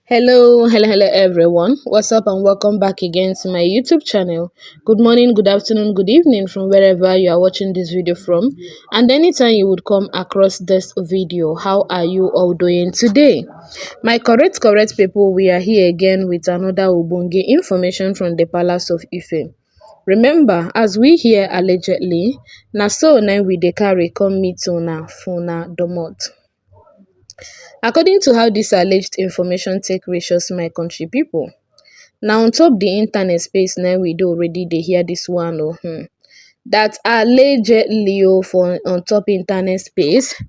Hello everyone. What's up and welcome back again to my YouTube channel. Good morning, good afternoon, good evening from wherever you are watching this video from. And anytime you would come across this video, how are you all doing today? My correct people, we are here again with another Ubunge information from the Palace of Ife. Remember, as we hear allegedly, na so na we dey carry come meet una funa domot. According to how this alleged information take reaches my country people, now on top the internet space now we do already dey hear this one that allegedly for on top internet space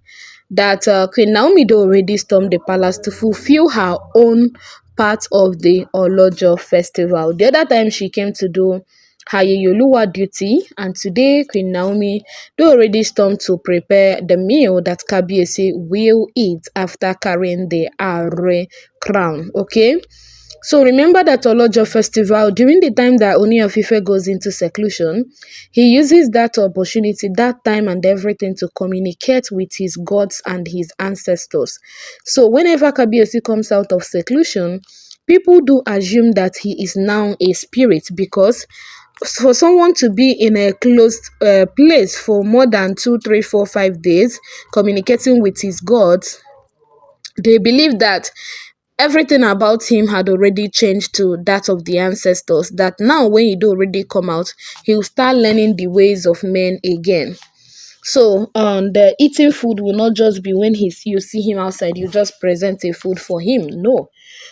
that Queen Naomi do already stormed the palace to fulfill her own part of the Olojo festival. The other time she came to do her Yeyoluwa duty, and today Queen Naomi do already stormed to prepare the meal that Kabiyesi will eat after carrying the Are crown. Okay. So remember that Olojo festival, during the time that Ooni of Ife goes into seclusion, he uses that opportunity, that time and everything to communicate with his gods and his ancestors. So whenever Kabiyesi comes out of seclusion, people do assume that he is now a spirit, because for someone to be in a closed place for more than 2, 3, 4, 5 days communicating with his gods, they believe that everything about him had already changed to that of the ancestors, that now when he do already come out, he will start learning the ways of men again. So the eating food will not just be when you see him outside, you just present a food for him. No.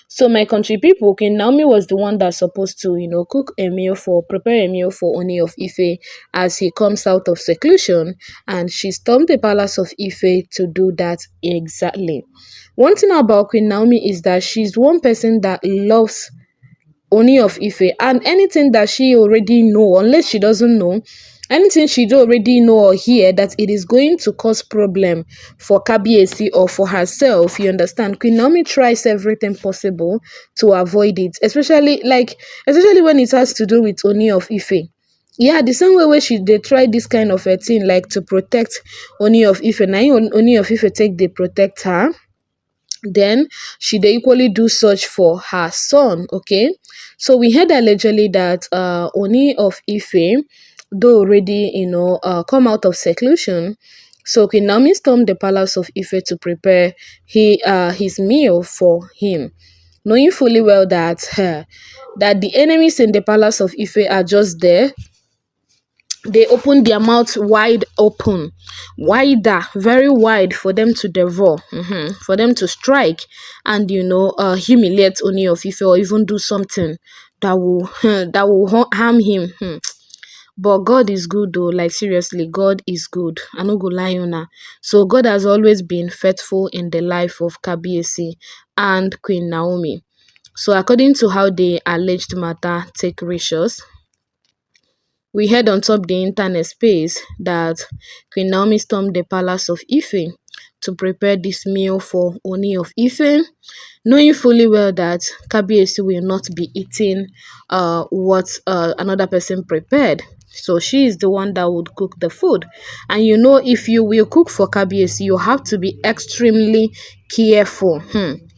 So my country people, Queen Naomi was the one that's supposed to, prepare a meal for Ooni of Ife as he comes out of seclusion, and she stormed the palace of Ife to do that exactly. One thing about Queen Naomi is that she's one person that loves Ooni of Ife, and anything that she already know, unless she doesn't know, anything she do already know or hear that it is going to cause problem for Kabiyesi or for herself, you understand, Queen Naomi tries everything possible to avoid it, especially when it has to do with Ooni of Ife. Yeah, the same way where they try this kind of a thing, like to protect Ooni of Ife. Now Ooni of Ife take they protect her, then she dey equally do such for her son. Okay, so we heard allegedly that Ooni of Ife do already come out of seclusion. So Queen Naomi stormed the palace of Ife to prepare his meal for him, knowing fully well that that the enemies in the palace of Ife are just there. They opened their mouth wide open, wider, very wide, for them to devour, for them to strike and humiliate Ooni of Ife, or even do something that will that will harm him. But God is good though, like seriously, God is good. I no go lie una. So God has always been faithful in the life of Kabiyesi and Queen Naomi. So according to how the alleged matter take reaches, we heard on top the internet space that Queen Naomi stormed the palace of Ife to prepare this meal for Ooni of Ife, knowing fully well that Kabiyesi will not be eating what another person prepared. So she is the one that would cook the food. And if you will cook for Kabiyesi, you have to be extremely careful.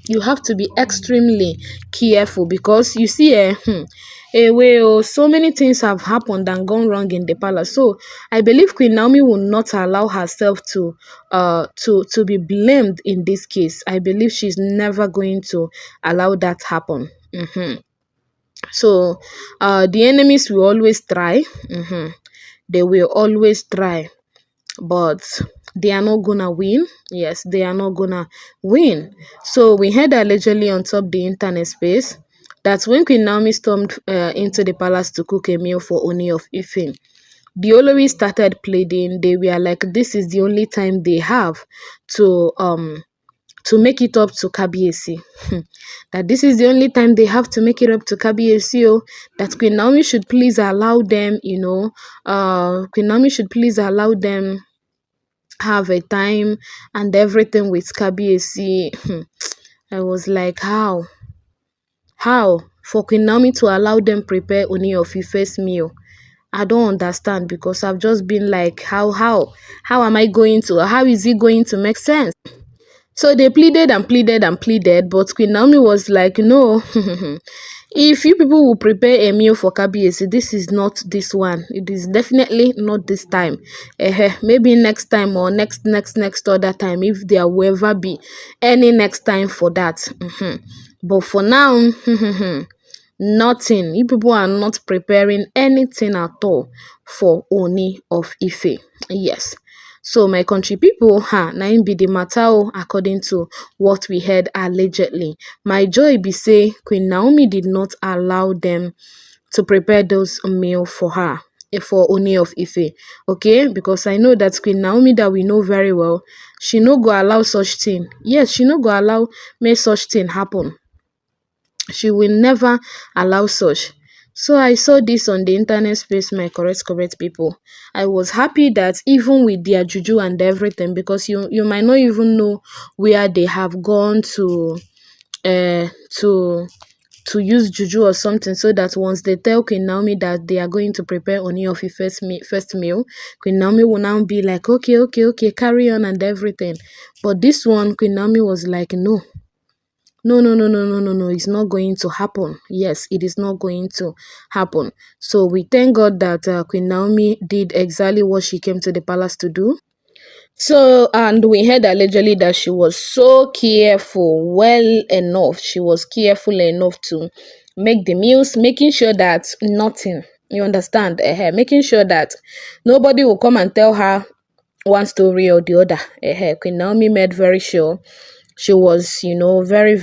You have to be extremely careful, because you see, so many things have happened and gone wrong in the palace. So I believe Queen Naomi will not allow herself to be blamed in this case. I believe she's never going to allow that happen. So the enemies will always try. They will always try, but they are not gonna win. Yes, they are not gonna win. So we heard allegedly on top the internet space that when Queen Naomi stormed into the palace to cook a meal for Ooni of Ife, the Olori started pleading. They were like, this is the only time they have to make it up to Kabiyesi. That this is the only time they have to make it up to Kabiyesi. That Queen Naomi should please allow them, Queen Naomi should please allow them have a time and everything with Kabiyesi. I was like, how for Queen Naomi to allow them prepare Ooni of Ife's meal? I don't understand, because I've just been like, how am I going to, how is it going to make sense? So they pleaded and pleaded and pleaded, but Queen Naomi was like, no, if you people will prepare a meal for Kabiyesi, this is not this one. It is definitely not this time. Maybe next time or next other time, if there will ever be any next time for that. But for now, nothing. You people are not preparing anything at all for Ooni of Ife. Yes. So my country people, na im be the matter according to what we heard allegedly. My joy be say Queen Naomi did not allow them to prepare those meal for her, for Ooni of Ife. Okay, because I know that Queen Naomi that we know very well, she no go allow such thing. Yes, she no go allow make such thing happen. She will never allow such. So I saw this on the internet space, my correct people. I was happy that even with their juju and everything, because you might not even know where they have gone uh to to use juju or something, so that once they tell Queen Naomi that they are going to prepare Ooni of Ife's first meal, Queen Naomi will now be like, okay, carry on and everything. But this one, Queen Naomi was like, no, no, it's not going to happen. Yes, it is not going to happen. So we thank God that Queen Naomi did exactly what she came to the palace to do. So, and we heard allegedly that she was so careful, well enough. She was careful enough to make the meals, making sure that nothing, you understand, making sure that nobody will come and tell her one story or the other. Queen Naomi made very sure she was, very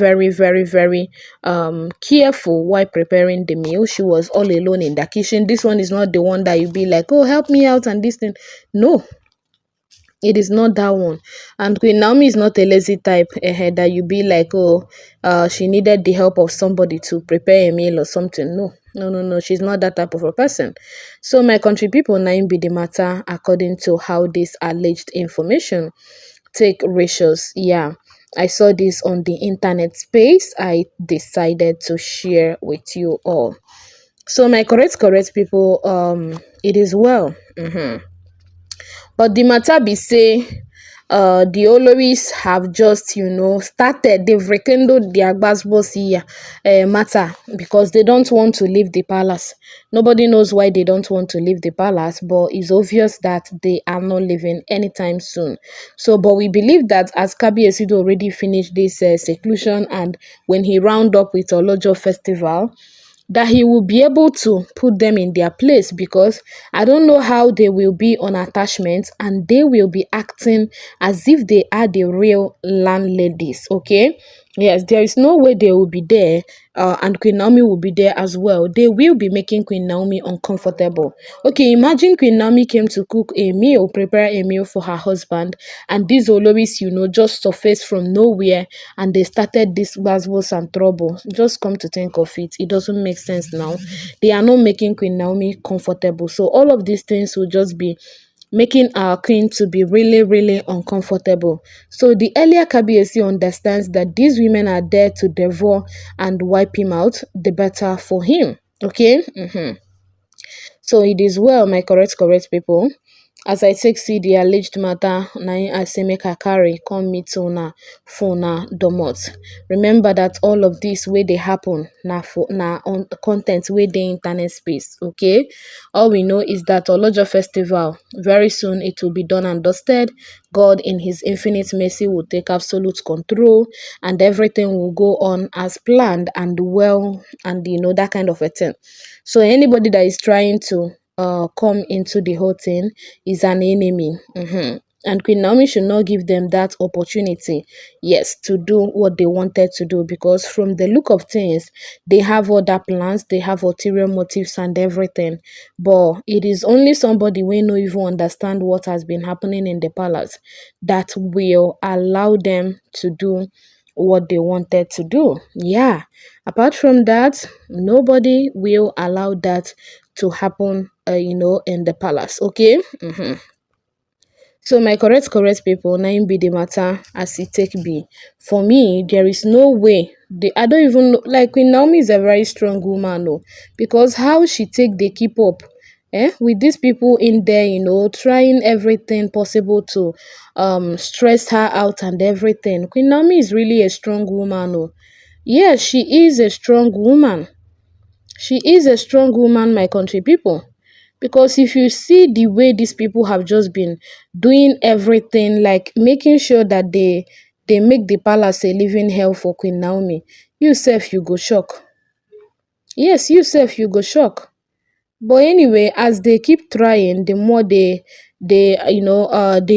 careful while preparing the meal. She was all alone in the kitchen. This one is not the one that you be like, oh, help me out and this thing. No, it is not that one. And Queen Naomi is not a lazy type, that you be like, oh, she needed the help of somebody to prepare a meal or something. No. She's not that type of a person. So my country people, now be the matter according to how this alleged information take ratios. Yeah, I saw this on the internet space. I decided to share with you all. So my correct people, it is well. But the matter be say, the Oloris have just, started, they've rekindled their gbasgbos matter, because they don't want to leave the palace. Nobody knows why they don't want to leave the palace, but it's obvious that they are not leaving anytime soon. So, but we believe that as Kabiyesi already finished this seclusion, and when he round up with Olojo festival, that he will be able to put them in their place, because I don't know how they will be on attachment and they will be acting as if they are the real landladies. Okay, yes, there is no way they will be there, and Queen Naomi will be there as well. They will be making Queen Naomi uncomfortable. Okay, imagine Queen Naomi came to cook a meal, prepare a meal for her husband, and these Oloris, just surfaced from nowhere, and they started this buzzwords and trouble. Just come to think of it, it doesn't make sense now. They are not making Queen Naomi comfortable. So all of these things will just be making our queen to be really uncomfortable. So the earlier Kabiyesi understands that these women are there to devour and wipe him out, the better for him. Okay. So it is well, my correct people. As I take see the alleged matter, na I say make I carry come meet una for una domot. Remember that all of this wey dey happen na on content wey dey internet space. Okay, all we know is that Olojo festival, very soon it will be done and dusted. God in his infinite mercy will take absolute control, and everything will go on as planned and well, and that kind of a thing. So anybody that is trying to come into the whole thing is an enemy. And Queen Naomi should not give them that opportunity, yes, to do what they wanted to do, because from the look of things, they have other plans, they have ulterior motives and everything. But it is only somebody we no even understand what has been happening in the palace that will allow them to do what they wanted to do. Yeah. Apart from that, nobody will allow that to happen, in the palace. Okay. So my correct people, na im be the matter as it take be. For me, there is no way. I don't even know. Like Queen Naomi is a very strong woman, because how she take they keep up With these people in there, trying everything possible to stress her out and everything. Queen Naomi is really a strong woman. Oh. Yes, she is a strong woman. She is a strong woman, my country people. Because if you see the way these people have just been doing everything, like making sure that they make the palace a living hell for Queen Naomi, you self you go shock. Yes, you self you go shock. But anyway, as they keep trying, the more they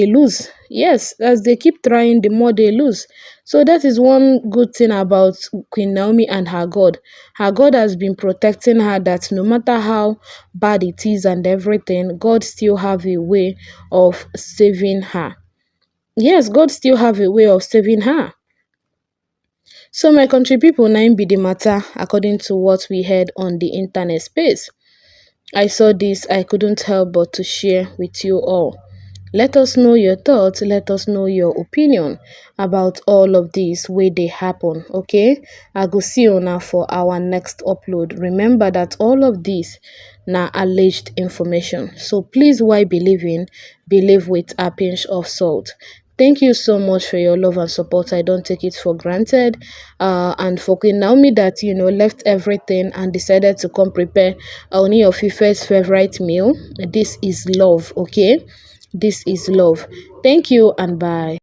lose. Yes, as they keep trying, the more they lose. So that is one good thing about Queen Naomi and her God. Her God has been protecting her, that no matter how bad it is and everything, God still have a way of saving her. Yes, God still have a way of saving her. So my country people, now be the matter according to what we heard on the internet space. I saw this, I couldn't help but to share with you all. Let us know your thoughts, let us know your opinion about all of these way they happen, okay? I go see you now for our next upload. Remember that all of this now alleged information. So please, why believing? Believe with a pinch of salt. Thank you so much for your love and support. I don't take it for granted. And for Queen Naomi that, left everything and decided to come prepare Ooni of Ife's favorite meal. This is love, okay? This is love. Thank you and bye.